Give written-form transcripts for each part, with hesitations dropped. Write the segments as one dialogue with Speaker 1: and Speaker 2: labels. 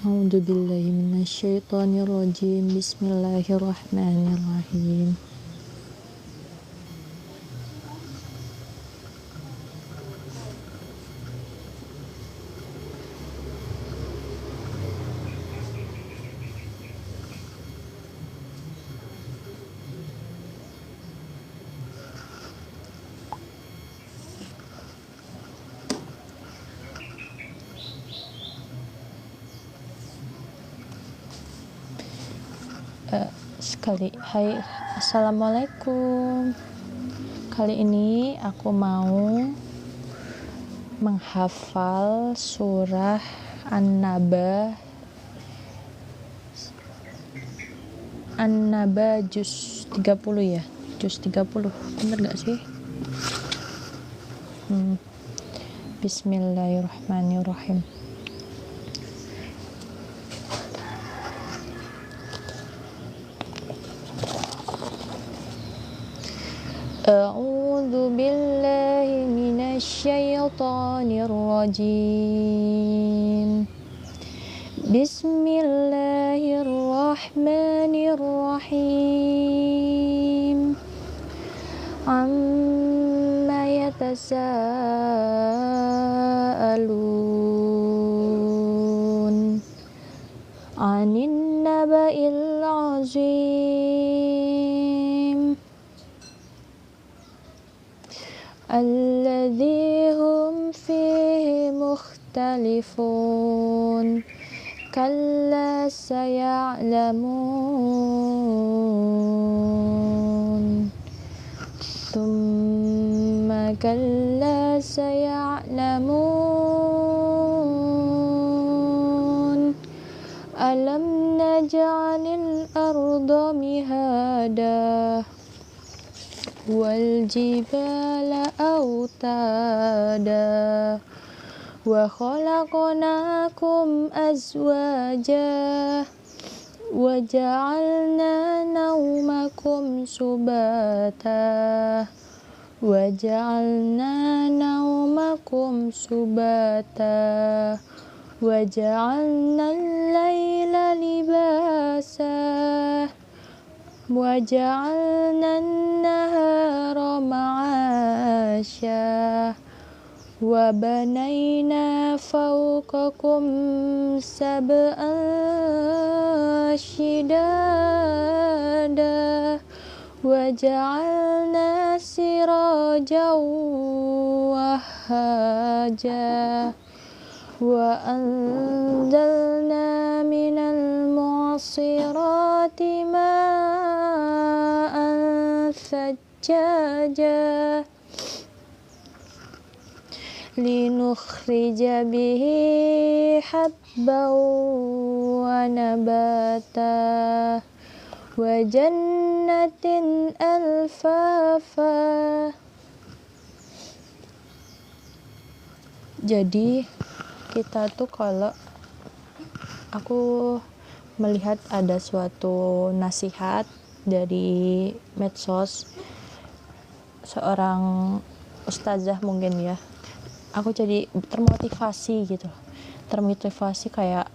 Speaker 1: A'udzubillahi minasyaitonirrajim. Bismillahirrahmanirrahim. Hai, assalamualaikum. Kali ini aku mau menghafal surah An-Naba juz 30 ya, juz 30, bener gak sih? Bismillahirrahmanirrahim. A'udzu billahi minasyaitonir rajim. Bismillahirrahmanirrahim. Amma yatasaalun 'anin naba'il 'azim alladzi hum fihi mukhtalifun kalla saya'lamun thumma kalla saya'lamun alam naj'alil arda mihada wal jibala autada wa khalaqnakum azwaja wa ja'alna naumakum subata wa ja'alna naumakum subata wa ja'alna al-laila libasa wa ja'alna an-nahara ma'asha wa banayna fawqakum sab'an shidada wa ja'alna sirajan wahhaja wa anzalna minal mu'sirati ma'an thajjaja linukhrija bihi habban wa nabata wa jannatin alfafa. Jadi kita tuh kalau aku melihat ada suatu nasihat dari medsos seorang ustazah mungkin ya, aku jadi termotivasi gitu, kayak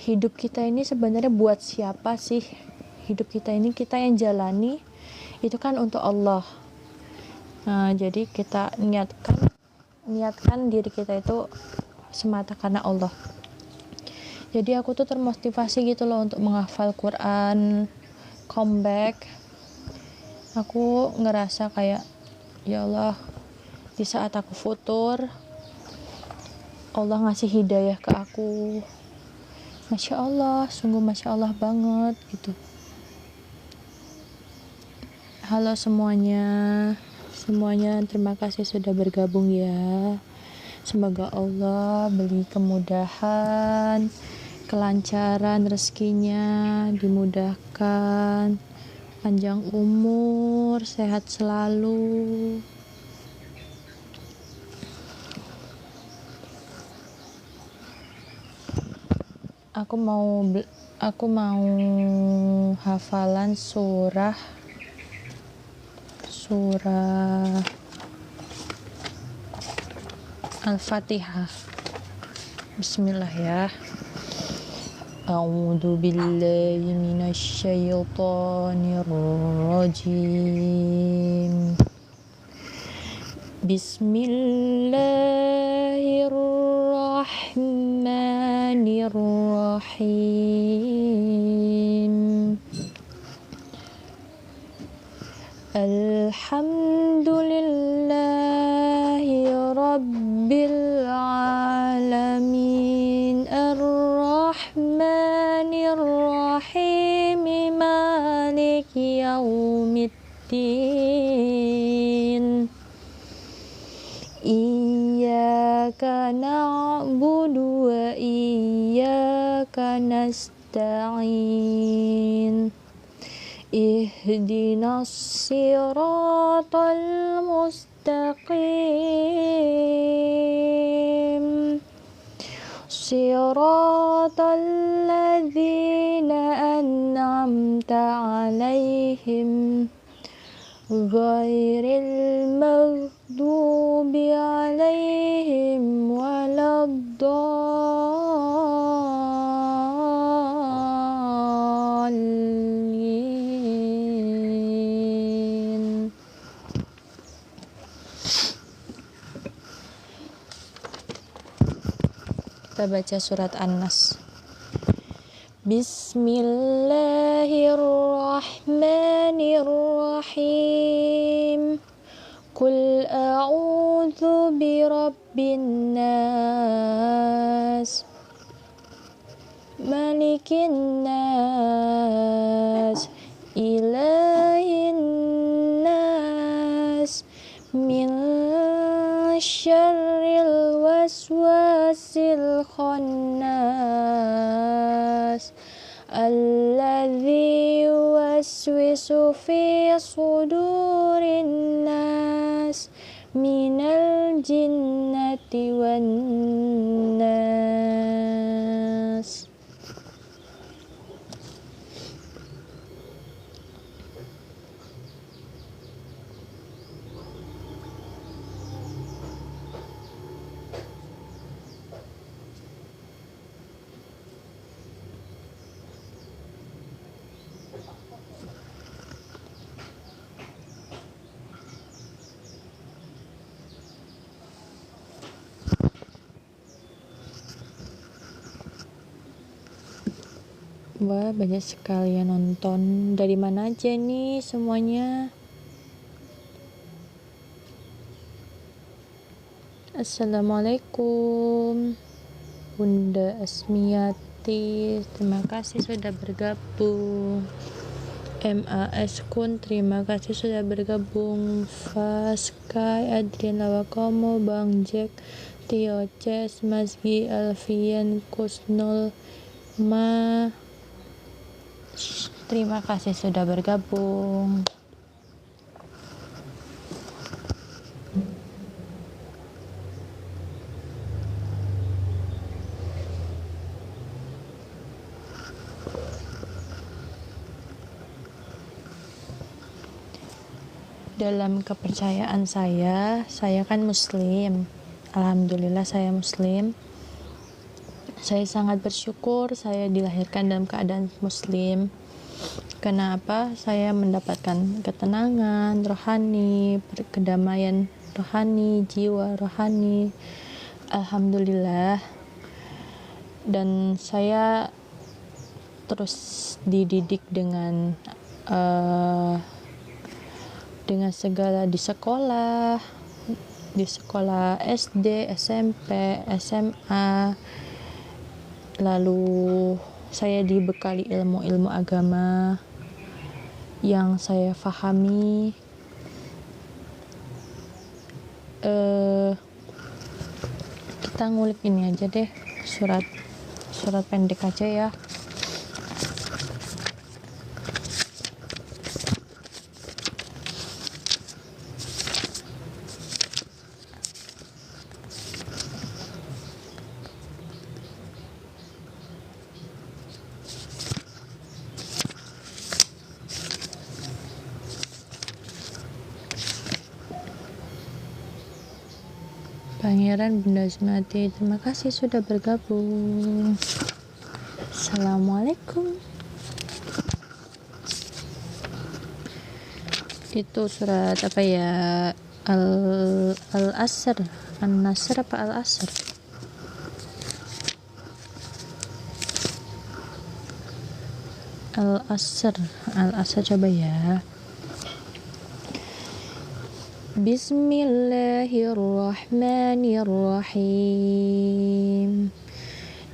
Speaker 1: hidup kita ini sebenarnya buat siapa sih? Hidup kita ini kita yang jalani itu kan untuk Allah. Nah, jadi kita niatkan diri kita itu semata karena Allah. Jadi aku tuh termotivasi gitu loh untuk menghafal Quran, comeback. Aku ngerasa kayak ya Allah, di saat aku futur Allah ngasih hidayah ke aku. Masya Allah, sungguh Masya Allah banget gitu. Halo semuanya, terima kasih sudah bergabung ya. Semoga Allah beri kemudahan, kelancaran rezekinya, dimudahkan, panjang umur, sehat selalu. Aku mau hafalan surah surah Al-Fatihah. Bismillah ya. A'udzu billahi minasy syaithanir rajim. Bismillahirrahmanirrahim. Alhamdulillahi rabbil alamin. Ar-Rahmanir-Rahim. Maliki yaumiddin. Iyyaka na'budu wa iyyaka nasta'in. Ihdinas siratal mustaqim. Siratal ladzina an'amta 'alaihim ghairil maghdubi 'alaihim waladdallin. Kita baca surat An-Nas. Bismillahirrahmanirrahim. Qul a'udzu birabbin nas, malikin nas, ilahin nas, min syarril waswasil khannas, alladzi yuwaswisu fi sudurin nas, minal jinnati wan nas. Wah, banyak sekali yang nonton. Dari mana aja nih semuanya? Assalamualaikum Bunda Asmiati, terima kasih sudah bergabung. MAS Kun, terima kasih sudah bergabung. Faskai, Adrian Lawakomo, Bang Jack, Tio Ces, Masgi, Alfian, Kusnul, terima kasih sudah bergabung. Dalam kepercayaan saya kan muslim. Alhamdulillah saya muslim. Saya sangat bersyukur saya dilahirkan dalam keadaan muslim. Kenapa? Saya mendapatkan ketenangan rohani, kedamaian rohani, jiwa rohani. Alhamdulillah. Dan saya terus dididik dengan segala di sekolah SD, SMP, SMA. Lalu saya dibekali ilmu-ilmu agama yang saya fahami. Kita ngulik ini aja deh, surat pendek aja ya. Pangeran Bunda Asmati, terima kasih sudah bergabung. Assalamualaikum. Itu surat apa ya? Al-Asr, An-Nasr apa Al-Asr? Al-Asr coba ya. Bismillahirrahmanirrahim.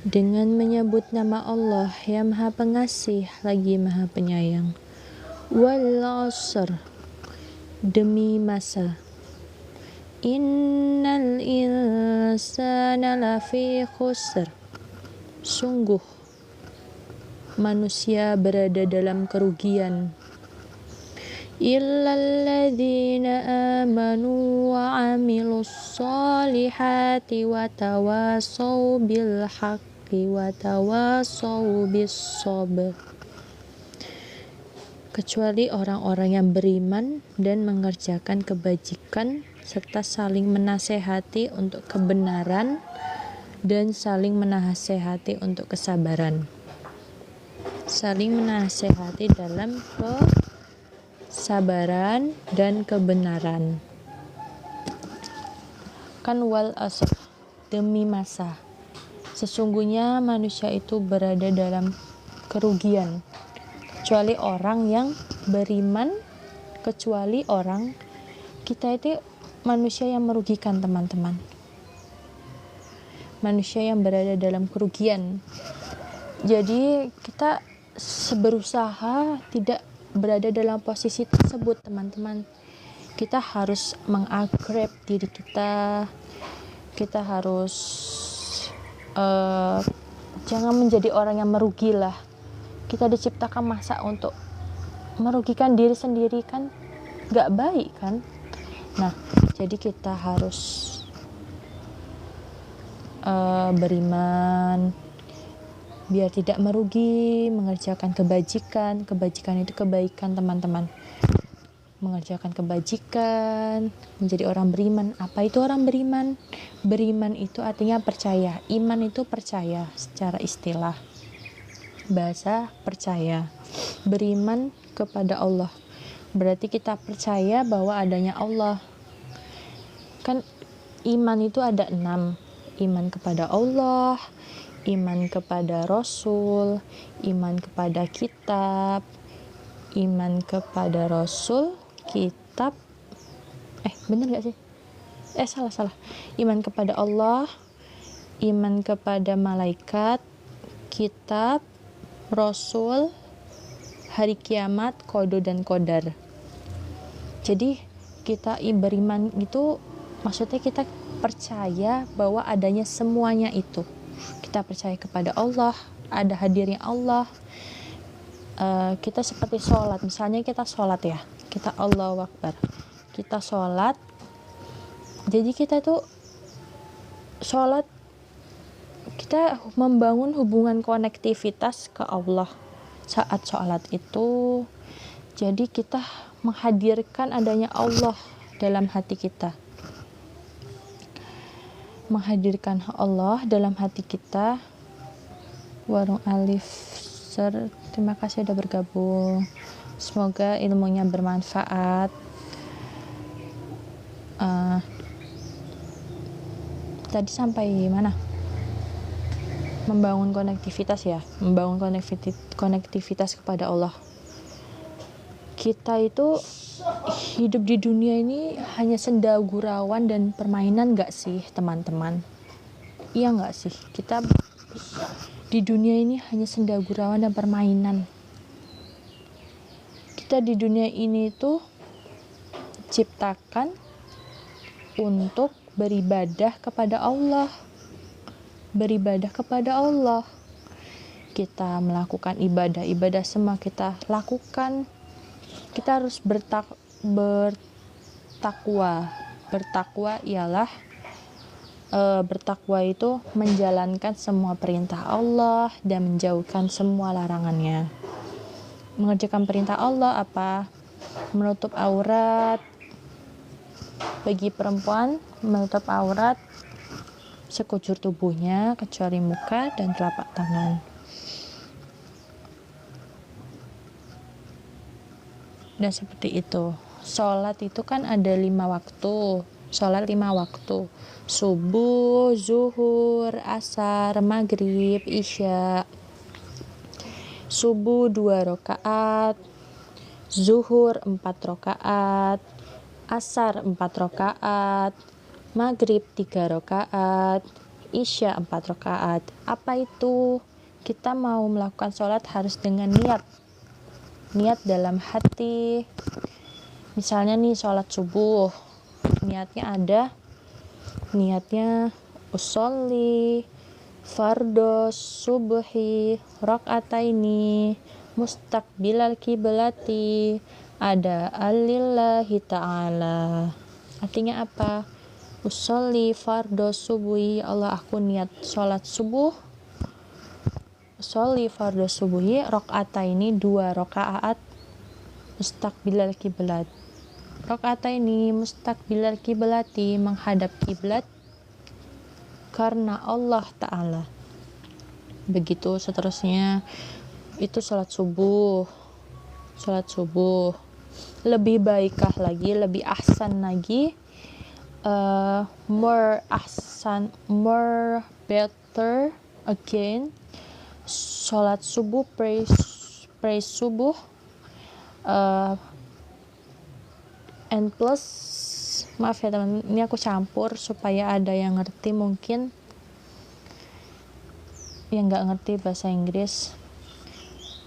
Speaker 1: Dengan menyebut nama Allah yang Maha Pengasih lagi Maha Penyayang. Wal 'asr, demi masa. Innal insana lafi khusr. Sungguh manusia berada dalam kerugian. Illalladzina amanu wa amilus solihati wa tawasaw bil haqqi wa tawasaw bis sabr. Kecuali orang-orang yang beriman dan mengerjakan kebajikan serta saling menasehati untuk kebenaran dan saling menasehati untuk kesabaran. Saling menasehati dalam kesabaran dan kebenaran. Kan wal asr, demi masa. Sesungguhnya manusia itu berada dalam kerugian. Kecuali orang yang beriman, kecuali orang kita itu manusia yang merugikan, teman-teman. Manusia yang berada dalam kerugian. Jadi kita berusaha tidak berada dalam posisi tersebut, teman-teman. Kita harus mengupgrade diri kita. Kita harus jangan menjadi orang yang merugi lah. Kita diciptakan masa untuk merugikan diri sendiri, kan gak baik kan. Nah, jadi kita harus beriman biar tidak merugi, mengerjakan kebajikan. Kebajikan itu kebaikan, teman-teman. Mengerjakan kebajikan, menjadi orang beriman. Apa itu orang beriman? Beriman itu artinya percaya. Iman itu percaya secara istilah. Bahasa percaya. Beriman kepada Allah. Berarti kita percaya bahwa adanya Allah. Kan iman itu ada 6. Iman kepada Allah, iman kepada Rasul, iman kepada kitab, iman kepada Rasul, kitab, bener gak sih? Salah. Iman kepada Allah, iman kepada malaikat, kitab, Rasul, hari kiamat, qada dan qadar. Jadi kita beriman itu maksudnya kita percaya bahwa adanya semuanya itu. Kita percaya kepada Allah, ada hadirnya Allah. Kita seperti sholat, misalnya kita sholat ya, kita Allahu Akbar, kita sholat. Jadi kita tuh sholat, kita membangun hubungan konektivitas ke Allah saat sholat itu. Jadi kita menghadirkan adanya Allah dalam hati kita. Menghadirkan Allah dalam hati kita. Warung Alif Sir, terima kasih sudah bergabung. Semoga ilmunya bermanfaat. Tadi sampai mana? Membangun konektivitas ya, membangun konektivitas kepada Allah. Kita itu hidup di dunia ini hanya senda gurauan dan permainan gak sih, teman-teman? Iya gak sih? Kita di dunia ini hanya senda gurauan dan permainan. Kita di dunia ini tuh ciptakan untuk beribadah kepada Allah. Beribadah kepada Allah. Kita melakukan ibadah semua kita lakukan. Kita harus bertakwa. Bertakwa ialah bertakwa itu menjalankan semua perintah Allah dan menjauhkan semua larangannya. Mengerjakan perintah Allah apa? Menutup aurat. Bagi perempuan, menutup aurat sekujur tubuhnya kecuali muka dan telapak tangan. Dan seperti itu. Sholat itu kan ada 5 waktu. Sholat 5 waktu. Subuh, zuhur, asar, maghrib, isya. Subuh 2 rakaat, zuhur 4 rakaat, asar 4 rakaat, maghrib 3 rakaat, isya 4 rakaat. Apa itu? Kita mau melakukan sholat harus dengan niat dalam hati. Misalnya nih sholat subuh, niatnya usolli fardos subhi rakaataini mustaqbilal kiblati ada alillahi ta'ala. Artinya apa? Usolli fardos subuhi, Allah aku niat sholat subuh. Usolli fardos subuhi rakaataini 2 rakaat mustaqbilal kiblat. Rakaataini mustaqbilal kiblati menghadap kiblat karena Allah Ta'ala. Begitu seterusnya. Itu sholat subuh. Lebih baikkah lagi, lebih ahsan lagi, more better again, sholat subuh, praise subuh, and plus, maaf ya teman, ini aku campur supaya ada yang ngerti, mungkin yang nggak ngerti bahasa Inggris.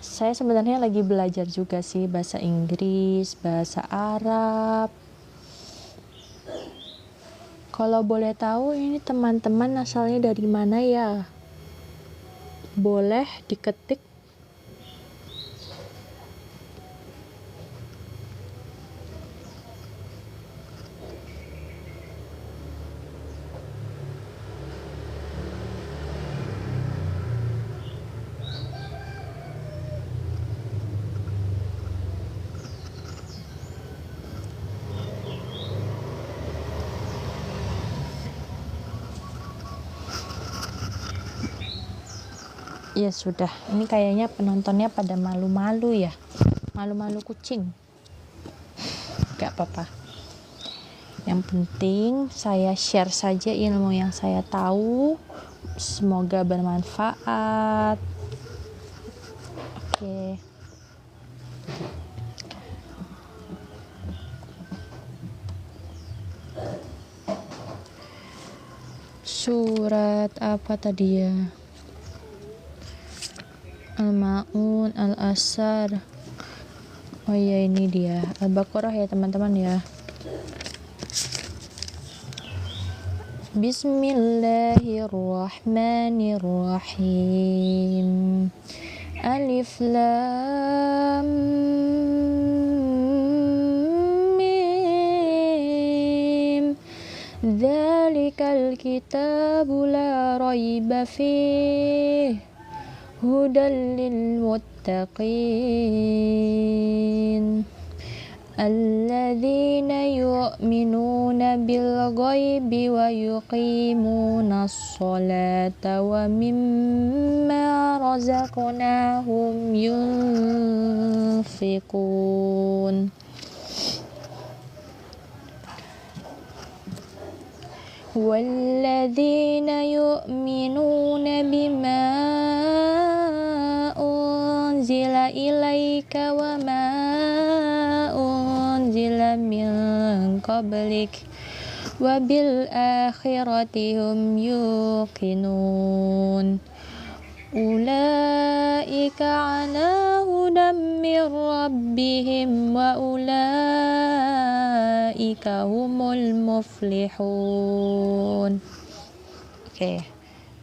Speaker 1: Saya sebenarnya lagi belajar juga sih bahasa Inggris, bahasa Arab. Kalau boleh tahu ini teman-teman asalnya dari mana ya? Boleh diketik. Ya sudah, ini kayaknya penontonnya pada malu-malu ya. Malu-malu kucing. Gak apa-apa. Yang penting saya share saja ilmu yang saya tahu. Semoga bermanfaat. Oke. Surat apa tadi ya? Al-Ma'un, Al-Asar. Oh iya, ini dia Al-Baqarah ya teman-teman ya. Bismillahirrahmanirrahim. Alif Lam Mim. Dzalikal kitabu la raiba fihi hudal lil muttaqin alladzina yu'minuna bil ghaibi wa yuqimuna sholata wa mimma razaqnahum yunfiqun. وَالَّذِينَ يُؤْمِنُونَ بِمَا أُنْزِلَ إِلَيْكَ وَمَا أُنْزِلَ مِنْ قَبْلِكَ وَبِالْآخِرَةِ هُمْ يُوقِنُونَ أُولَئِكَ عَلَى هُدًى مِنْ رَبِّهِمْ وَأُولَئِكَ هُمُ الْمُفْلِحُونَ. Oke.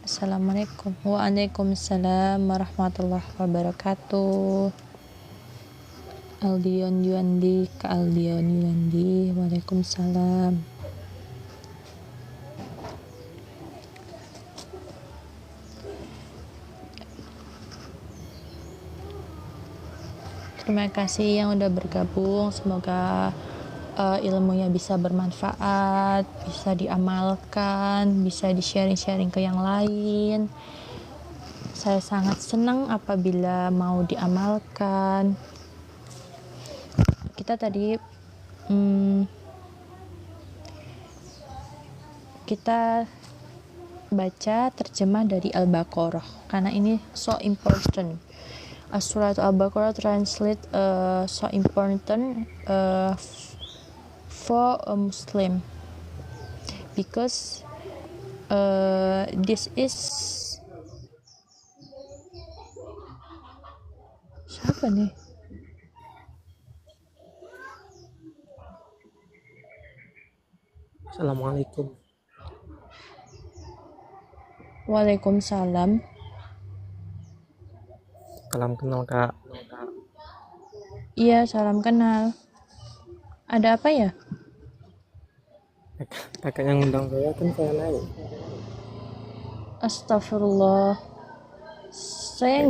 Speaker 1: Assalamualaikum. Waalaikumsalam warahmatullahi wabarakatuh. Aldion Yuandi, Kak Aldion Yuandi. Waalaikumsalam. Terima kasih yang udah bergabung. Semoga ilmunya bisa bermanfaat, bisa diamalkan, bisa di-sharing-sharing ke yang lain. Saya sangat senang apabila mau diamalkan. Kita tadi kita baca terjemah dari Al-Baqarah karena ini so important. Surat Al-Baqarah translate so important for a Muslim because this is siapa nih?
Speaker 2: Assalamualaikum.
Speaker 1: Waalaikumsalam.
Speaker 2: Salam kenal Kak.
Speaker 1: Iya, salam kenal. Ada apa ya?
Speaker 2: Kakak yang undang saya kan saya naik.
Speaker 1: Astagfirullah. Saya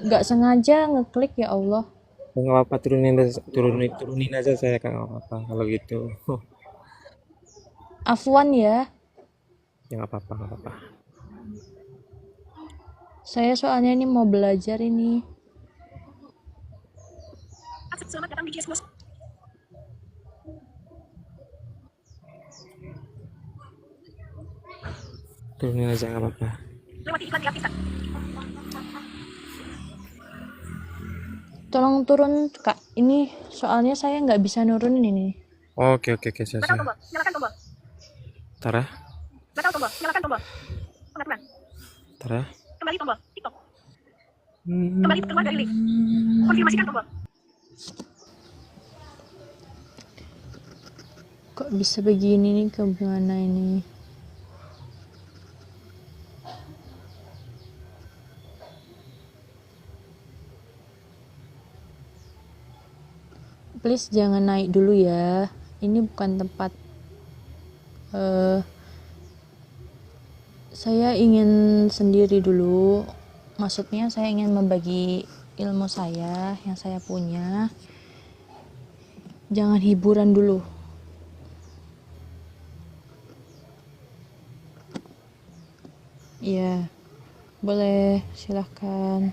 Speaker 1: nggak sengaja ngeklik ya Allah.
Speaker 2: Nggak apa-apa, turunin aja saya Kak, nggak apa-apa kalau gitu.
Speaker 1: Afwan ya.
Speaker 2: Ya nggak apa-apa, nggak apa-apa.
Speaker 1: Saya soalnya ini mau belajar ini.
Speaker 3: Selamat datang di Cismus.
Speaker 2: Turunin aja nggak apa-apa.
Speaker 3: Lewati iklan diaktifkan.
Speaker 1: Tolong turun Kak. Ini soalnya saya nggak bisa nurunin ini.
Speaker 2: Oke,
Speaker 3: Batal
Speaker 2: saya.
Speaker 3: tombol. Nyalakan tombol.
Speaker 2: Tara,
Speaker 3: Batal tombol. Nyalakan tombol. Pengaturan.
Speaker 2: Tara.
Speaker 3: Kembali tombol. TikTok. Kembali keluar dari link. Konfirmasikan tombol.
Speaker 1: Kok bisa begini nih, kemana ini? Please jangan naik dulu ya. Ini bukan tempat. Saya ingin sendiri dulu. Maksudnya saya ingin membagi ilmu saya yang saya punya. Jangan hiburan dulu. Iya, boleh, silahkan.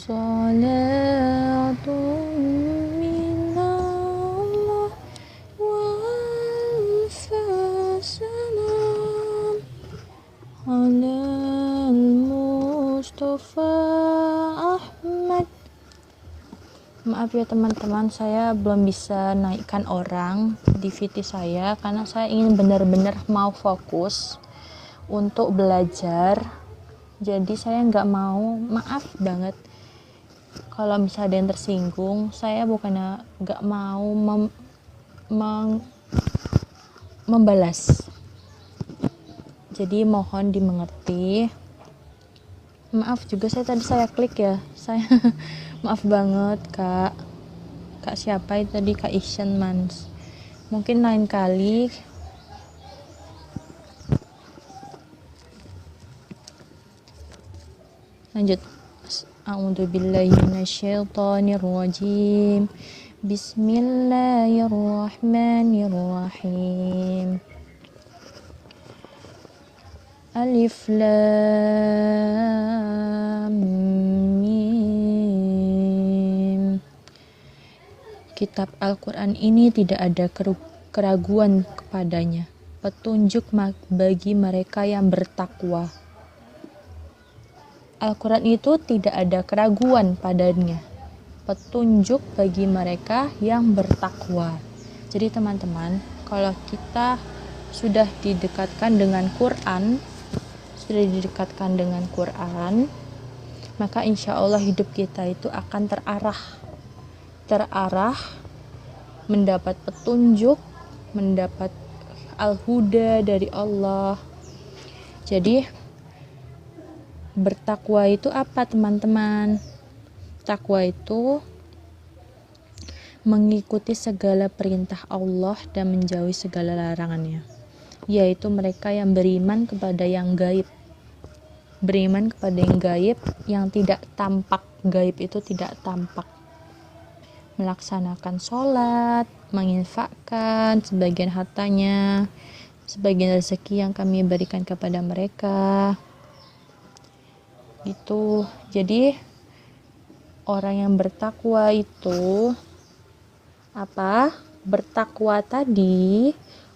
Speaker 1: Salatun minallah wal salam alal Mustafa Ahmad. Maaf ya teman-teman, saya belum bisa naikkan orang di VT saya karena saya ingin benar-benar mau fokus untuk belajar. Jadi saya nggak mau, maaf banget kalau misalnya ada yang tersinggung. Saya bukannya nggak mau membalas, jadi mohon dimengerti. Maaf juga saya tadi saya klik ya, saya maaf banget kak siapa itu tadi, Kak Ishan Mans. Mungkin lain kali. Lanjut. A'udzubillahi minasyaitonirrajim. Bismillahirrahmanirrahim. Alif Lam Mim. Kitab Al-Quran ini tidak ada keraguan kepadanya, petunjuk bagi mereka yang bertakwa. Al-Quran itu tidak ada keraguan padanya, petunjuk bagi mereka yang bertakwa. Jadi teman-teman, kalau kita sudah didekatkan dengan Quran, maka insya Allah hidup kita itu akan terarah, mendapat petunjuk, mendapat al-huda dari Allah. Jadi bertakwa itu apa, teman-teman? Takwa itu mengikuti segala perintah Allah dan menjauhi segala larangannya, yaitu mereka yang beriman kepada yang gaib. Beriman kepada yang gaib, yang tidak tampak. Gaib itu tidak tampak. Melaksanakan sholat, menginfakkan sebagian hartanya, sebagian rezeki yang kami berikan kepada mereka. Gitu. Jadi orang yang bertakwa itu apa? Bertakwa tadi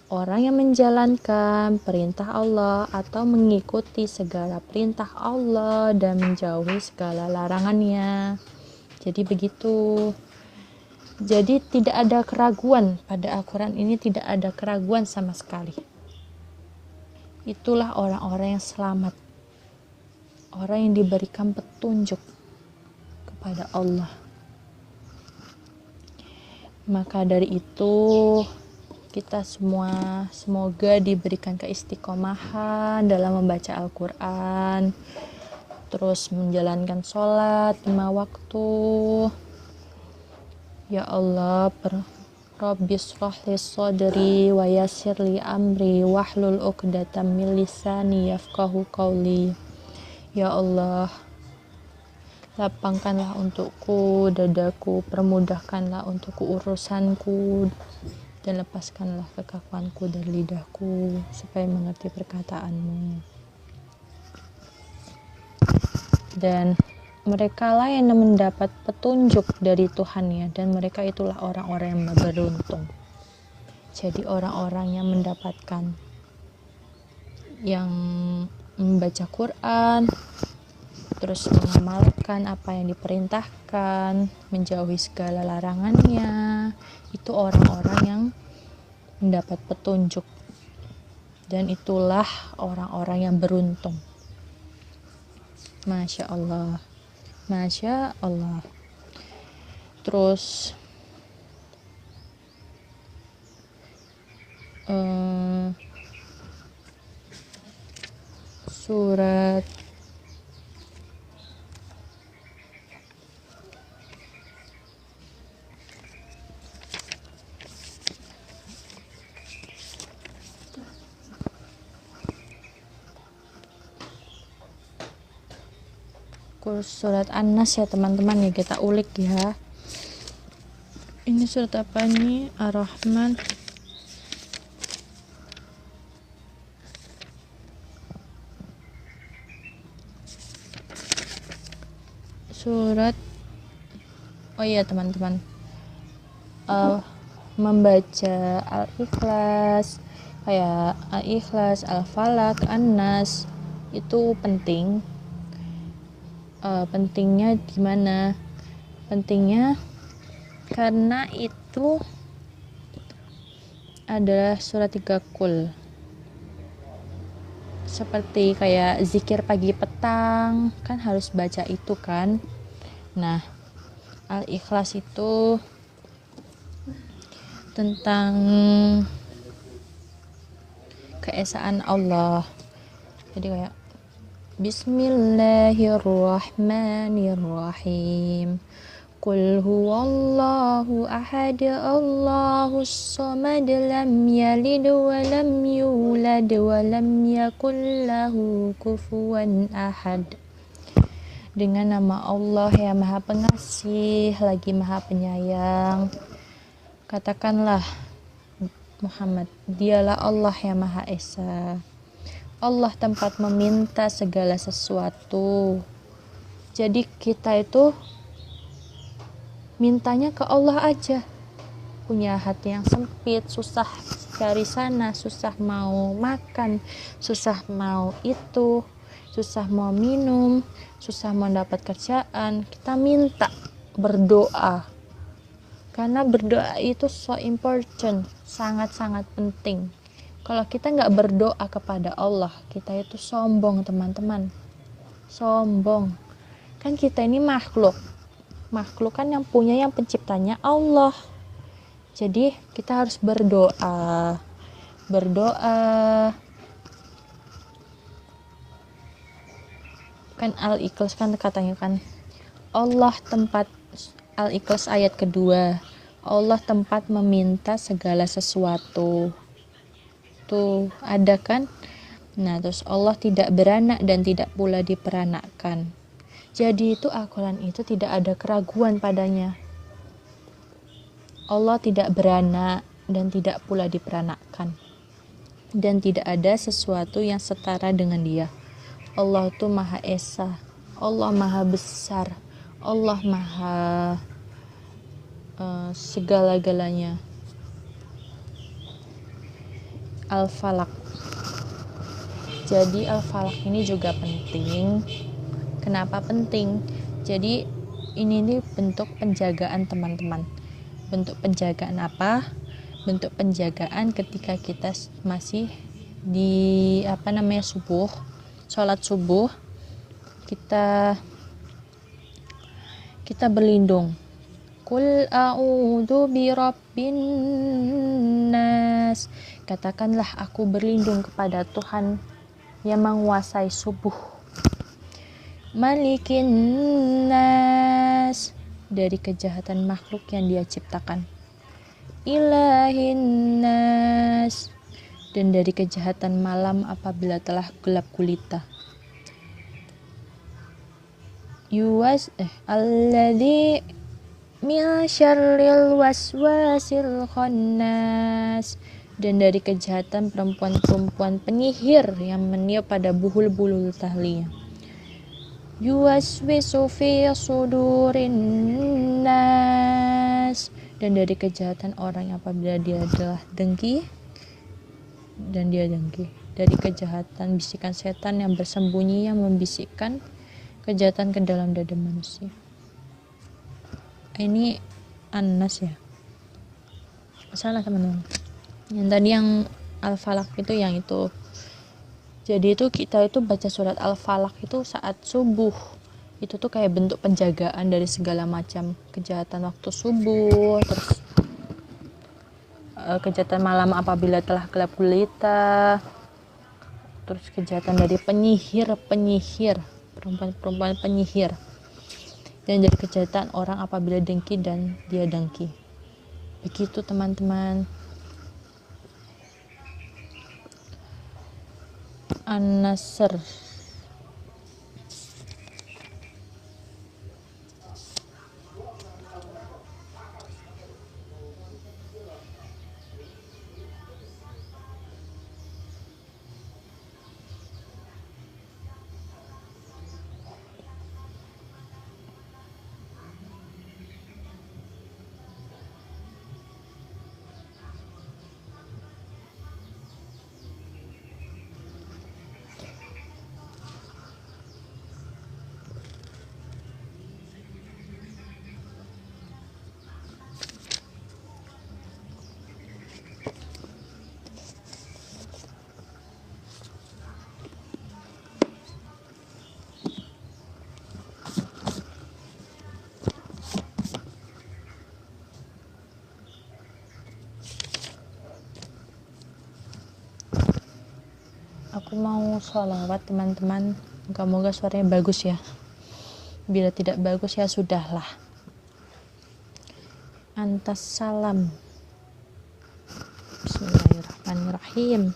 Speaker 1: orang yang menjalankan perintah Allah atau mengikuti segala perintah Allah dan menjauhi segala larangannya. Jadi begitu. Jadi tidak ada keraguan pada Al-Quran ini, tidak ada keraguan sama sekali. Itulah orang-orang yang selamat, orang yang diberikan petunjuk kepada Allah. Maka dari itu kita semua semoga diberikan keistiqomahan dalam membaca Al-Quran, terus menjalankan sholat 5 waktu. Ya Allah, Rabbi shrah li sadri wa yassir li amri wahlul 'uqdatam min lisani yafqahu qawli. Ya Allah, lapangkanlah untukku dadaku, permudahkanlah untukku urusanku, dan lepaskanlah kekakuanku dari lidahku supaya mengerti perkataanmu. Dan mereka lah yang mendapat petunjuk dari Tuhannya, dan mereka itulah orang-orang yang beruntung. Jadi orang-orang yang mendapatkan, yang membaca Quran, terus mengamalkan apa yang diperintahkan, menjauhi segala larangannya, itu orang-orang yang mendapat petunjuk, dan itulah orang-orang yang beruntung. Masya Allah, Masya Allah. Terus surat surat An-Nas ya teman-teman, ya kita ulik ya. Ini surat apa nih? Ar-Rahman. Surat, oh iya teman-teman, membaca Al-Ikhlas, kayak Al-Ikhlas, Al-Falaq, An-Nas itu penting. Pentingnya gimana? Pentingnya karena itu adalah surat 3 kul, seperti kayak zikir pagi petang kan harus baca itu kan. Nah, Al-Ikhlas itu tentang keesaan Allah. Jadi kayak Bismillahirrahmanirrahim. Qul huwallahu ahad, Allahus samad, lam yalid wa lam yulad wa lam yakul lahu kufuwan ahad. Dengan nama Allah yang Maha Pengasih lagi Maha Penyayang, katakanlah Muhammad, dialah Allah yang Maha Esa. Allah tempat meminta segala sesuatu. Jadi kita itu mintanya ke Allah aja. Punya hati yang sempit, susah cari sana, susah mau makan, susah mau itu, susah mau minum, susah mau dapat kerjaan, kita minta, berdoa. Karena berdoa itu so important, sangat-sangat penting. Kalau kita nggak berdoa kepada Allah, kita itu sombong teman-teman, sombong. Kan kita ini makhluk kan yang punya, yang penciptanya Allah. Jadi kita harus berdoa. kan Al-Ikhlas kan katanya kan Allah tempat, Al-Ikhlas ayat kedua, Allah tempat meminta segala sesuatu. Tuh ada kan. Nah terus Allah tidak beranak dan tidak pula diperanakkan. Jadi itu Al-Quran itu tidak ada keraguan padanya. Allah tidak beranak dan tidak pula diperanakkan, dan tidak ada sesuatu yang setara dengan Dia. Allah itu Maha Esa, Allah Maha Besar, Allah Maha segala-galanya. Al-Falaq. Jadi Al-Falaq ini juga penting. Kenapa penting? Jadi ini nih bentuk penjagaan teman-teman. Bentuk penjagaan apa? Bentuk penjagaan ketika kita masih di subuh, sholat subuh, kita berlindung. Qul a'udzu birabbin nas. Katakanlah aku berlindung kepada Tuhan yang menguasai subuh. Malikin nas, dari kejahatan makhluk yang Dia ciptakan. Ilahin nas, dan dari kejahatan malam apabila telah gelap gulita. Alladzi min syarril waswasil khannas, dan dari kejahatan perempuan-perempuan penyihir yang meniup pada buhul-buhul tahliah. Yuwaswisu fi sudurin nas, dan dari kejahatan orang apabila dia adalah dengki dan dia dengki. Dari kejahatan bisikan setan yang bersembunyi yang membisikkan kejahatan ke dalam dada manusia. Ini An-Nas ya, salah teman-teman. Yang tadi yang Al-Falaq itu yang itu. Jadi itu kita itu baca surat Al-Falaq itu saat subuh. Itu tuh kayak bentuk penjagaan dari segala macam kejahatan waktu subuh, terus kejahatan malam apabila telah gelap gulita, terus kejahatan dari penyihir, perempuan-perempuan penyihir, dan dari kejahatan orang apabila dengki dan dia dengki. Begitu teman-teman. An-Nasr. Aku mau sholawat teman-teman. Moga-moga suaranya bagus ya. Bila tidak bagus ya sudahlah. Antas salam. Bismillahirrahmanirrahim.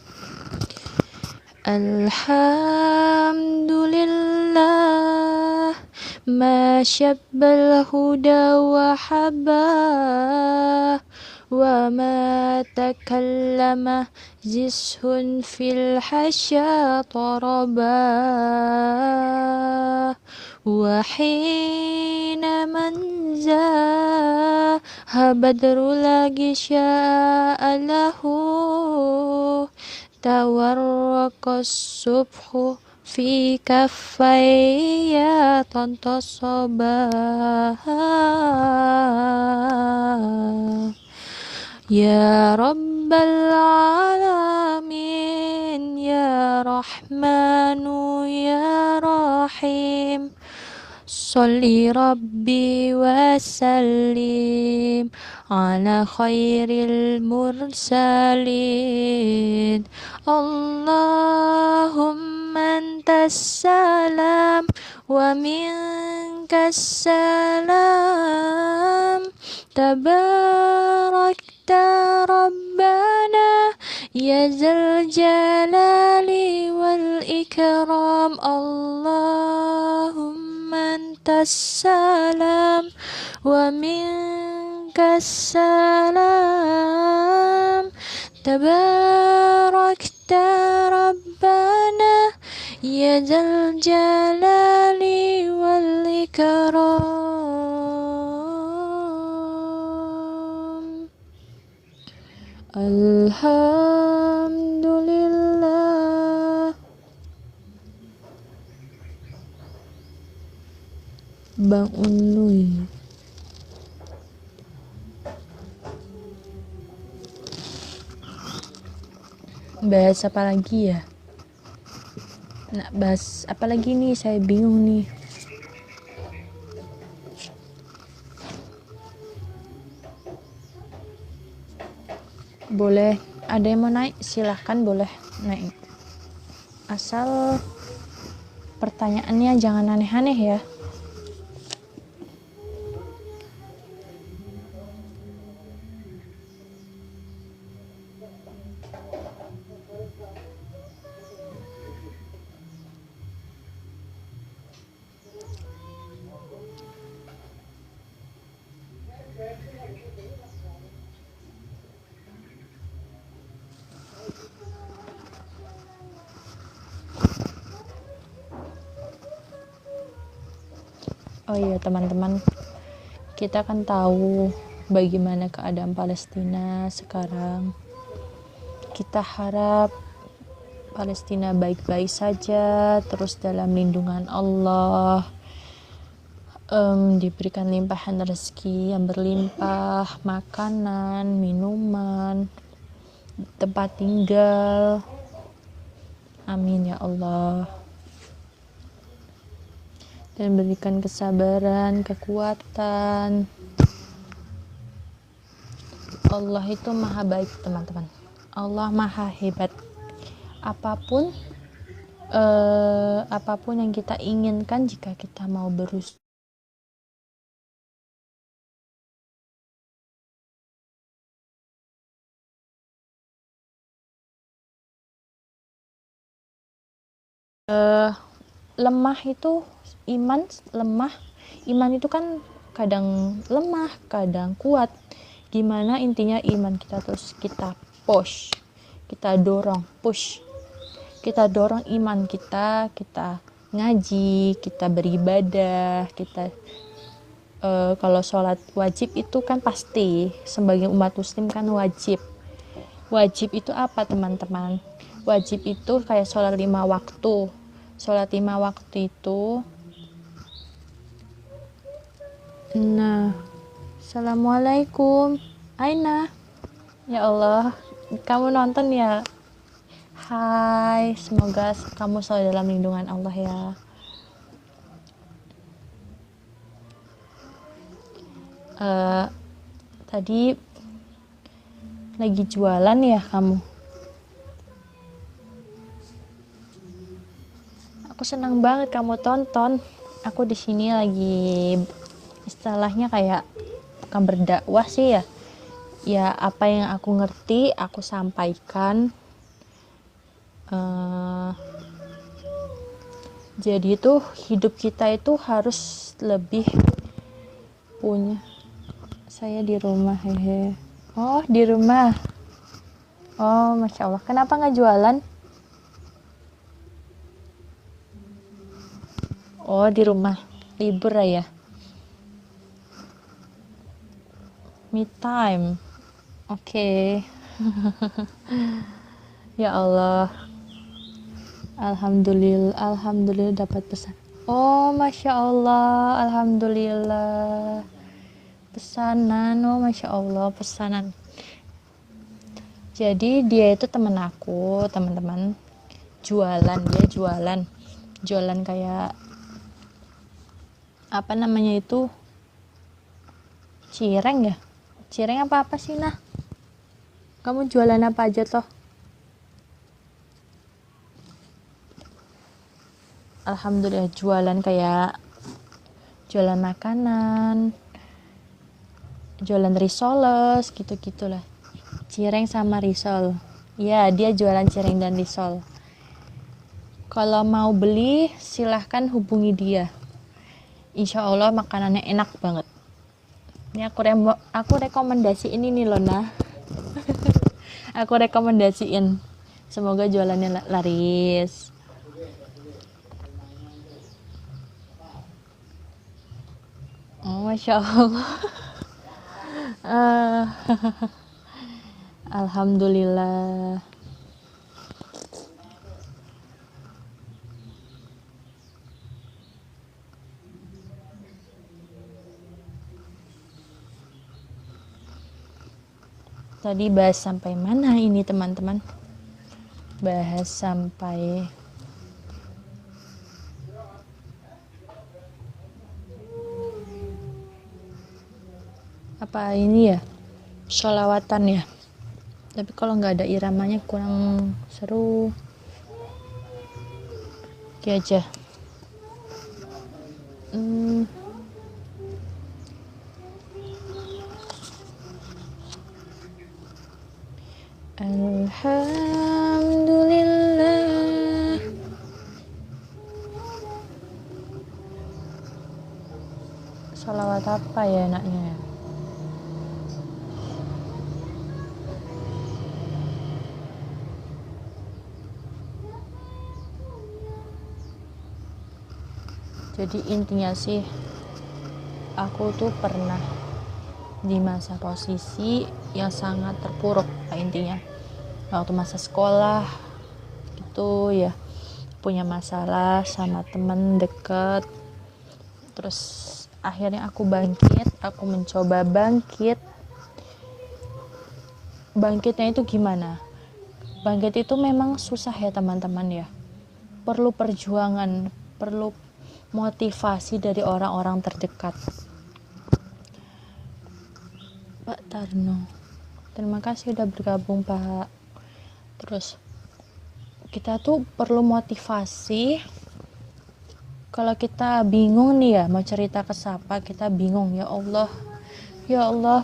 Speaker 1: Alhamdulillah ma syabbal huda wa habah wa ma takallama zishun fil hasya tarabah wa hina manza habadru lagi sya'alahu tawarraqas subhu fi kaffayya tantasabah. Ya Rabbal Alamin, Ya Rahmanu, Ya Rahim, Salli Rabbi wa sallim ala khairil mursalin. Allahumma antas salam wa minkas salam tabarakta rabbana ya zal jalali wal ikram Allahumma antas salam wa minkas salam tabarakta rabbana ya zal jalali wal ikram. Alhamdulillah. Bang Unui. Bahas apa lagi ya? Nak bahas apa lagi nih? Saya bingung nih. Boleh, ada yang mau naik? Silahkan boleh naik. Asal pertanyaannya jangan aneh-aneh ya. Oh iya teman-teman, kita kan tahu bagaimana keadaan Palestina sekarang. Kita harap Palestina baik-baik saja, terus dalam lindungan Allah, diberikan limpahan rezeki yang berlimpah, makanan, minuman, tempat tinggal. Amin ya Allah. Dan berikan kesabaran, kekuatan. Allah itu maha baik teman-teman. Allah maha hebat. Apapun yang kita inginkan, jika kita mau berusaha, lemah itu iman itu kan kadang lemah, kadang kuat. Gimana intinya iman kita terus kita push, kita dorong iman kita ngaji, kita beribadah, kita kalau sholat wajib itu kan pasti sebagai umat muslim kan wajib itu apa teman-teman? Wajib itu kayak sholat 5 waktu itu. Nah, assalamualaikum Aina, ya Allah kamu nonton ya. Hai, semoga kamu selalu dalam lindungan Allah ya. Tadi lagi jualan ya kamu? Aku senang banget kamu tonton. Aku di sini lagi istilahnya kayak bukan berdakwah sih ya. Ya apa yang aku ngerti aku sampaikan. Jadi itu hidup kita itu harus lebih punya. Saya di rumah hehe. Oh di rumah. Oh masya Allah. Kenapa nggak jualan? Oh di rumah libur ya. Me time. Oke. Ya Allah. Alhamdulillah dapat pesan. Oh masya Allah. Alhamdulillah. Pesanan. Oh masya Allah pesanan. Jadi dia itu temen aku, teman-teman. Dia jualan kayak apa namanya itu, cireng ya, cireng apa sih nah? Kamu jualan apa aja toh? alhamdulillah jualan kayak jualan makanan, jualan risoles gitu-gitulah. Cireng sama risol. Ya, dia jualan cireng dan risol. Kalau mau beli silahkan hubungi dia. Insya Allah makanannya enak banget. Ini aku rekomendasiin ini loh nah. Aku rekomendasiin. Semoga jualannya laris. Oh, Masya Allah. Alhamdulillah. Tadi bahas sampai mana ini teman-teman? Bahas sampai apa ini ya? Sholawatan ya. Tapi kalau nggak ada iramanya kurang seru. Oke aja. Alhamdulillah. Sholawat apa ya enaknya? Jadi intinya sih, aku tuh pernah di masa posisi yang sangat terpuruk intinya. Waktu masa sekolah gitu ya, punya masalah sama temen deket. Terus akhirnya aku mencoba bangkit. Bangkitnya itu gimana? Bangkit itu memang susah ya teman-teman ya. Perlu perjuangan, perlu motivasi dari orang-orang terdekat. Pak Tarno, terima kasih udah bergabung Pak. Terus kita tuh perlu motivasi. Kalau kita bingung nih ya mau cerita ke siapa, kita bingung, ya Allah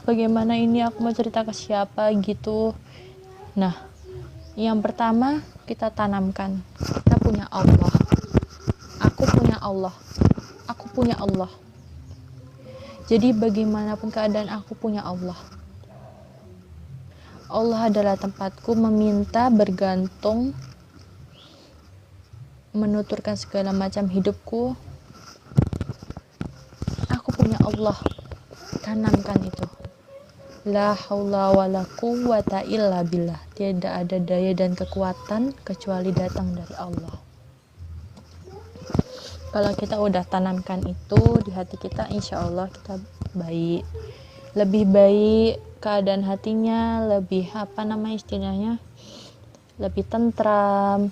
Speaker 1: bagaimana ini, aku mau cerita ke siapa gitu. Nah, yang pertama kita tanamkan, kita punya Allah, aku punya Allah. Jadi bagaimanapun keadaan, aku punya Allah. Allah adalah tempatku meminta, bergantung, menuturkan segala macam hidupku. Aku punya Allah. Tanamkan itu. La haula wala quwwata illa billah. Tidak ada daya dan kekuatan kecuali datang dari Allah. Kalau kita udah tanamkan itu di hati kita, insya Allah kita baik. Lebih baik keadaan hatinya, lebih istilahnya, lebih tentram.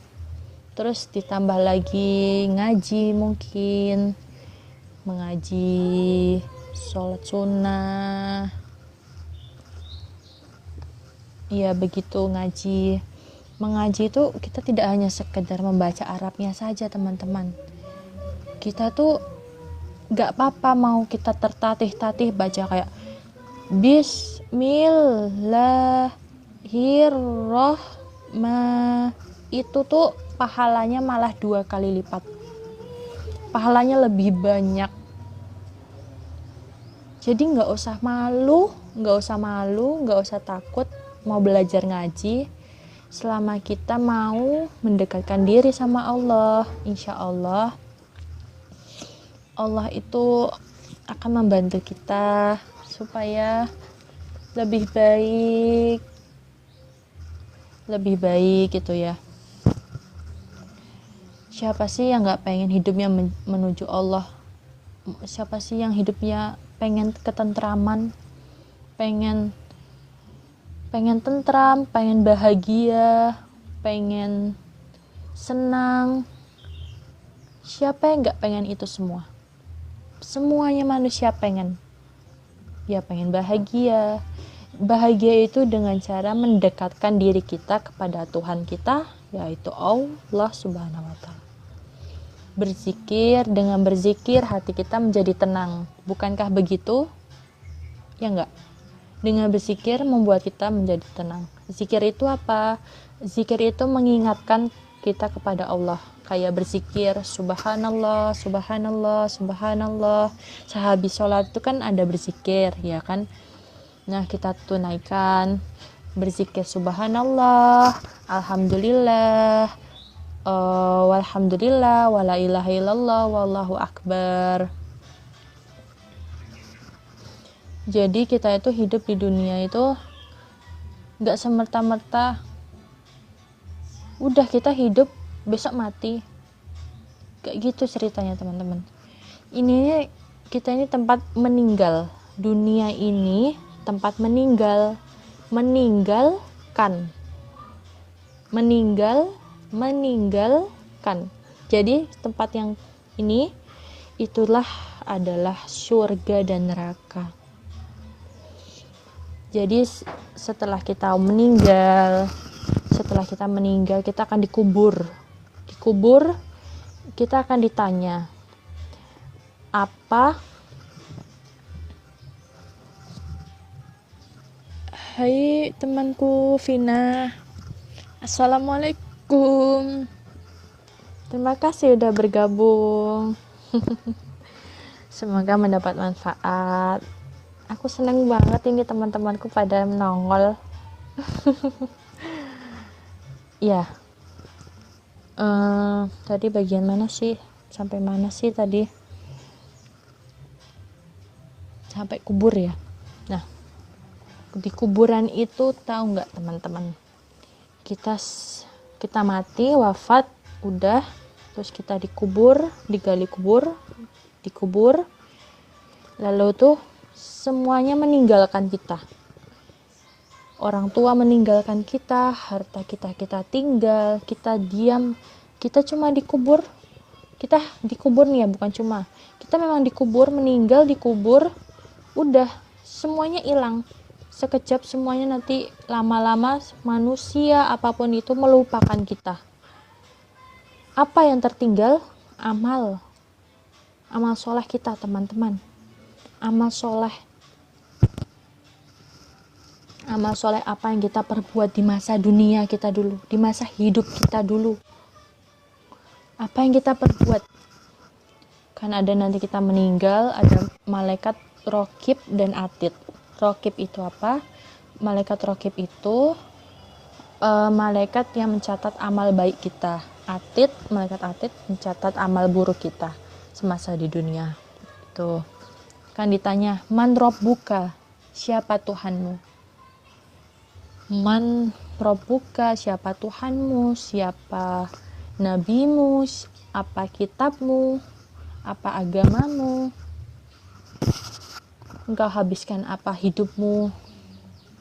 Speaker 1: Terus ditambah lagi ngaji, mungkin mengaji, sholat sunnah, ya begitu. Mengaji itu kita tidak hanya sekedar membaca Arabnya saja teman-teman. Kita tuh gak apa-apa mau kita tertatih-tatih baca kayak Bismillahirrahmanirrahim, itu tuh pahalanya malah 2 kali lipat, pahalanya lebih banyak. Jadi gak usah malu, gak usah takut mau belajar ngaji. Selama kita mau mendekatkan diri sama Allah, insya Allah Allah itu akan membantu kita supaya lebih baik gitu ya. Siapa sih yang gak pengen hidupnya menuju Allah? Siapa sih yang hidupnya pengen ketentraman, pengen tentram, pengen bahagia, pengen senang? Siapa yang gak pengen itu semua? Semuanya manusia pengen. Ya pengen bahagia. Bahagia itu dengan cara mendekatkan diri kita kepada Tuhan kita, yaitu Allah Subhanahu wa Ta'ala. berzikir, dengan berzikir hati kita menjadi tenang. Bukankah begitu? Ya enggak? Dengan berzikir membuat kita menjadi tenang. Zikir itu apa? Zikir itu mengingatkan kita kepada Allah. Kayak berzikir subhanallah, subhanallah, subhanallah. Sehabis sholat itu kan ada berzikir, ya kan? Nah, kita tunaikan berzikir subhanallah, alhamdulillah, walhamdulillah, wala ilaha illallah, wallahu akbar. Jadi kita itu hidup di dunia itu gak semerta-merta udah kita hidup besok mati, kayak gitu ceritanya teman-teman. Ini kita ini tempat meninggal, dunia ini tempat meninggalkan, meninggalkan. Jadi tempat yang ini itulah adalah surga dan neraka. Jadi setelah kita meninggal kita akan dikubur kita akan ditanya apa. Hai temanku Vina, assalamualaikum, terima kasih udah bergabung. Semoga mendapat manfaat. Aku seneng banget ini teman-temanku pada nongol. Ya, tadi bagian mana sih? Sampai mana sih tadi? Sampai kubur ya. Nah, di kuburan itu tahu nggak teman-teman? Kita mati, wafat, udah, terus kita dikubur, digali kubur, dikubur, lalu tuh semuanya meninggalkan kita. Orang tua meninggalkan kita, harta kita tinggal, kita diam, kita cuma dikubur. Kita dikubur nih ya, bukan cuma. Kita memang dikubur, meninggal dikubur, udah semuanya hilang. Sekejap semuanya, nanti lama-lama manusia apapun itu melupakan kita. Apa yang tertinggal? Amal soleh kita teman-teman. Amal soleh apa yang kita perbuat di masa dunia kita dulu, di masa hidup kita dulu. Apa yang kita perbuat? Kan ada nanti kita meninggal, ada malaikat rokib dan atid. Rokib itu apa? Malaikat rokib itu malaikat yang mencatat amal baik kita. Atid, malaikat atid mencatat amal buruk kita semasa di dunia. Tuh. Kan ditanya, man robbuka, siapa Tuhanmu? Man robbuka, siapa Tuhanmu, siapa nabimu, apa kitabmu, apa agamamu, engkau habiskan apa hidupmu,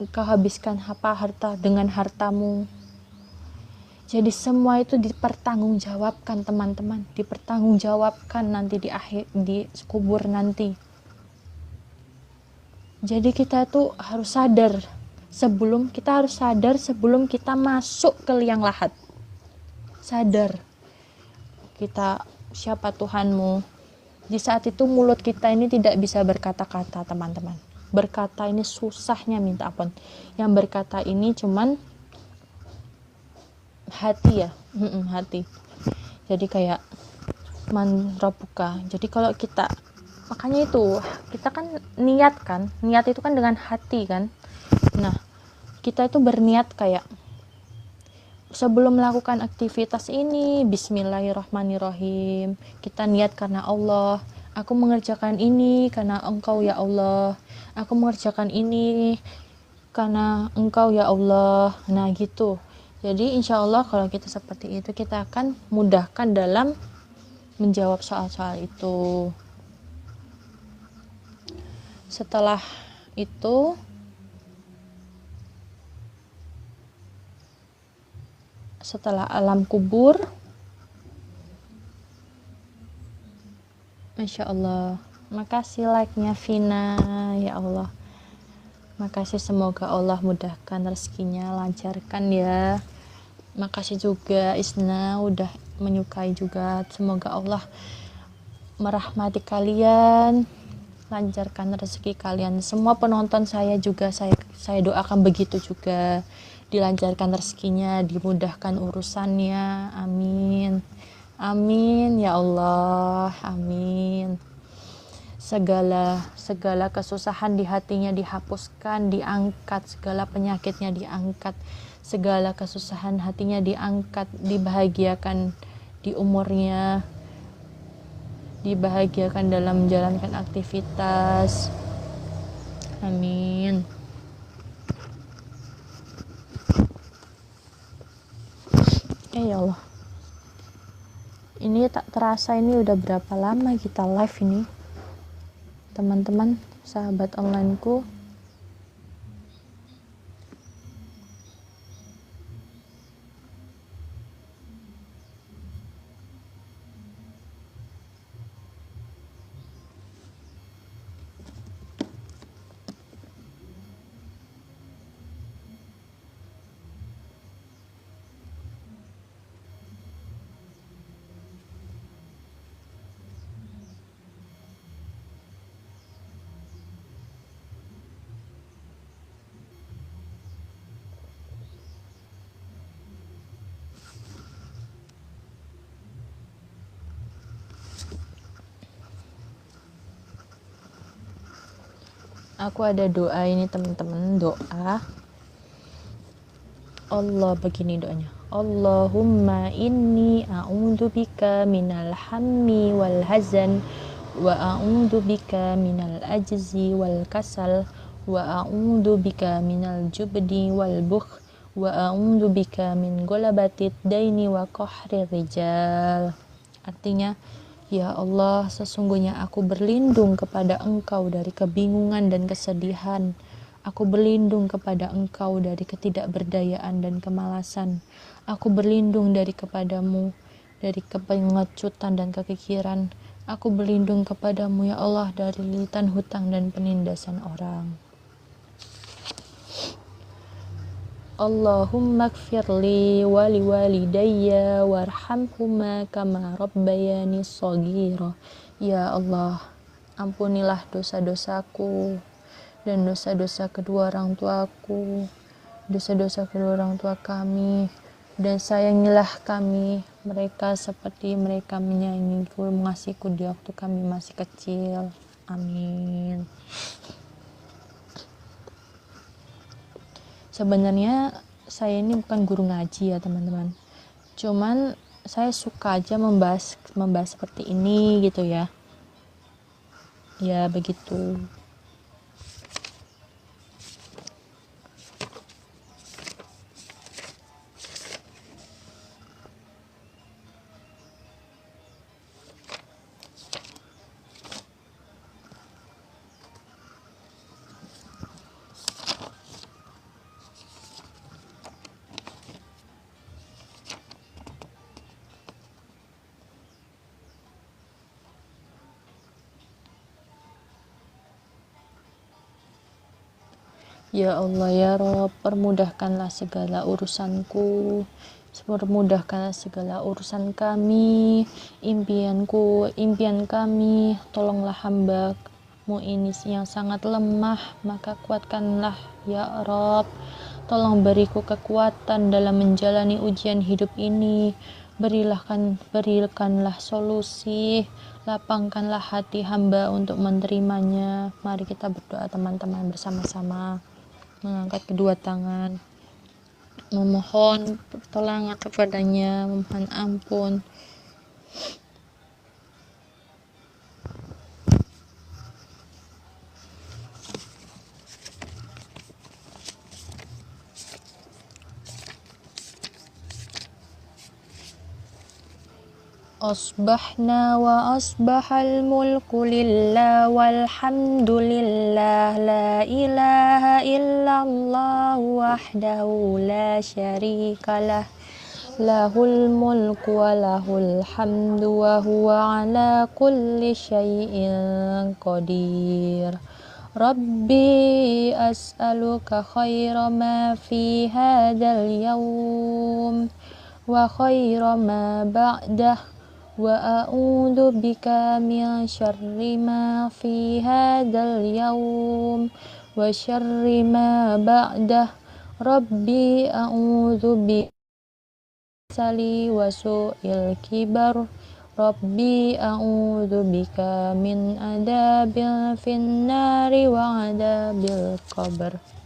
Speaker 1: engkau habiskan apa harta dengan hartamu. Jadi semua itu dipertanggungjawabkan teman-teman, dipertanggungjawabkan nanti di kubur nanti. Jadi kita tuh harus sadar sebelum kita masuk ke liang lahat. Sadar kita siapa Tuhanmu. Di saat itu mulut kita ini tidak bisa berkata-kata teman-teman. Berkata ini susahnya minta ampun. Yang berkata ini cuman hati ya, hati. Jadi kayak man rabbuka. Jadi kalau kita, makanya itu kita kan niat itu kan dengan hati kan. Nah, kita itu berniat kayak sebelum melakukan aktivitas ini, bismillahirrahmanirrahim, kita niat karena Allah. Aku mengerjakan ini karena Engkau ya Allah. Aku mengerjakan ini karena Engkau ya Allah. Nah gitu. Jadi insya Allah kalau kita seperti itu, kita akan mudahkan dalam menjawab soal-soal itu. Setelah itu, setelah alam kubur, Masya Allah, makasih like-nya Vina, ya Allah, makasih, semoga Allah mudahkan rezekinya, lancarkan ya. Makasih juga Isna udah menyukai juga. Semoga Allah merahmati kalian, lancarkan rezeki kalian. Semua penonton saya juga saya doakan begitu juga, dilancarkan rezekinya, dimudahkan urusannya. Amin. Amin ya Allah. Amin. Segala kesusahan di hatinya dihapuskan, diangkat, segala penyakitnya diangkat, segala kesusahan hatinya diangkat, dibahagiakan di umurnya, dibahagiakan dalam menjalankan aktivitas. Amin. Ya Allah, ini tak terasa ini udah berapa lama kita live ini, teman-teman sahabat onlineku. Aku ada doa ini teman-teman, doa Allah begini doanya. Allahumma inni a'udzubika minal hammi wal hazan wa a'udzubika minal ajzi wal kasal wa a'udzubika minal jubdi wal bukh wa a'udzubika min golabatid daini wa qahri rijal. Artinya, ya Allah, sesungguhnya aku berlindung kepada Engkau dari kebingungan dan kesedihan. Aku berlindung kepada Engkau dari ketidakberdayaan dan kemalasan. Aku berlindung kepadamu dari kepengecutan dan kekikiran. Aku berlindung kepadamu ya Allah dari lilitan hutang dan penindasan orang. Allahumma gfirli wali walidayya warhamhuma kama rabbayani shaghira. Ya Allah, ampunilah dosa-dosaku dan dosa-dosa kedua orang tuaku, dosa-dosa kedua orang tua kami, dan sayangilah kami mereka seperti mereka menyayangiku, mengasihiku di waktu kami masih kecil. Amin. Sebenarnya saya ini bukan guru ngaji ya teman-teman, cuman saya suka aja membahas seperti ini gitu ya begitu. Ya Allah ya Rabb, permudahkanlah segala urusanku, permudahkanlah segala urusan kami, impian kami, tolonglah hamba-Mu ini yang sangat lemah, maka kuatkanlah ya Rabb. Tolong beriku kekuatan dalam menjalani ujian hidup ini. Berikanlah solusi, lapangkanlah hati hamba untuk menerimanya. Mari kita berdoa teman-teman bersama-sama, mengangkat kedua tangan, memohon pertolongan kepadanya, memohon ampun. Asbahna wa asbahal mulku lillah walhamdulillah la ilaha illallah wahdahu la syarikalah lahul mulku wa lahul hamdu wa huwa ala kulli syai'in qadir. Rabbi as'aluka khaira ma fi hadzal yawm وخير ما بعده وأعوذ بك من شر ما في هذا اليوم وشر ما بعده ربي أعوذ بك سلي وسوء الكبر ربي أعوذ بك من عذاب في النار وعذاب القبر.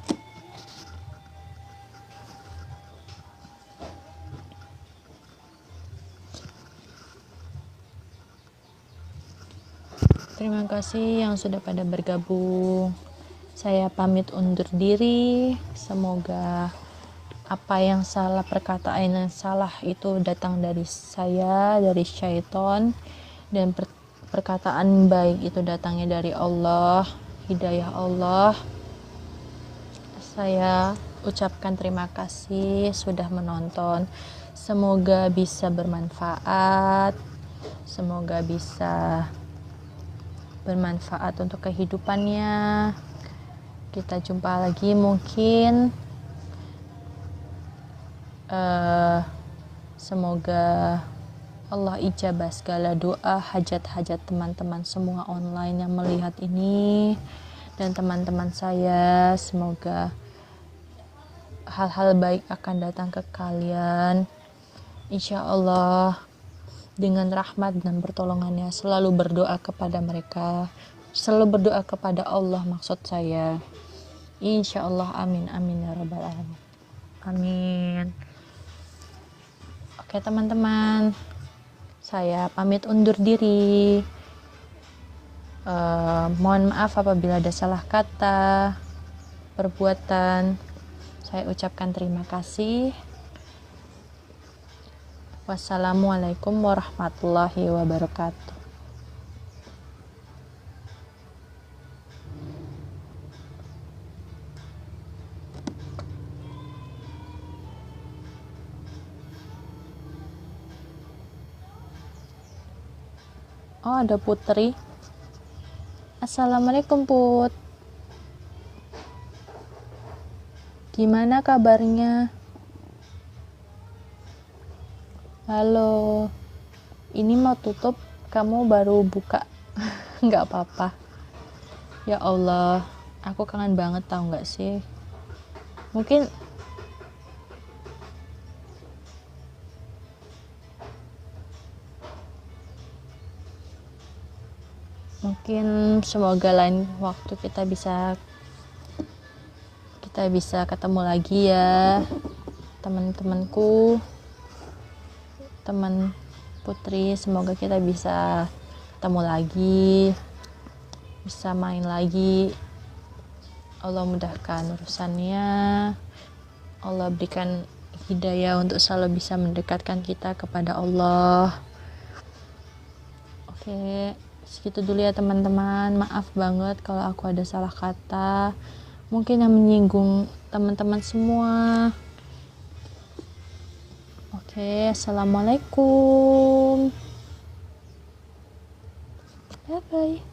Speaker 1: Terima kasih yang sudah pada bergabung. Saya pamit undur diri. Semoga apa yang salah, perkataan yang salah itu datang dari saya, dari syaitan, dan perkataan baik itu datangnya dari Allah, hidayah Allah. Saya ucapkan terima kasih sudah menonton. Semoga bisa bermanfaat. Semoga bisa bermanfaat untuk kehidupannya. Kita jumpa lagi mungkin. Semoga Allah ijabah segala doa, hajat-hajat teman-teman semua online yang melihat ini, dan teman-teman saya. Semoga hal-hal baik akan datang ke kalian, insya Allah. Dengan rahmat dan pertolongannya, selalu berdoa kepada mereka, selalu berdoa kepada Allah, maksud saya, insya Allah. Amin amin ya rabbal alamin. Amin. Oke teman-teman, saya pamit undur diri. Mohon maaf apabila ada salah kata, perbuatan. Saya ucapkan terima kasih. Wassalamualaikum warahmatullahi wabarakatuh. Oh, ada Putri. Assalamualaikum Put. Gimana kabarnya? Halo. Ini mau tutup, kamu baru buka. Nggak apa-apa. Ya Allah, aku kangen banget, tahu nggak sih? Mungkin semoga lain waktu kita bisa ketemu lagi ya, teman-temanku, teman Putri. Semoga kita bisa ketemu lagi, bisa main lagi. Allah mudahkan urusannya, Allah berikan hidayah untuk selalu bisa mendekatkan kita kepada Allah. Oke, segitu dulu ya teman-teman. Maaf banget kalau aku ada salah kata, mungkin yang menyinggung teman-teman semua. Oke, assalamualaikum. Bye bye.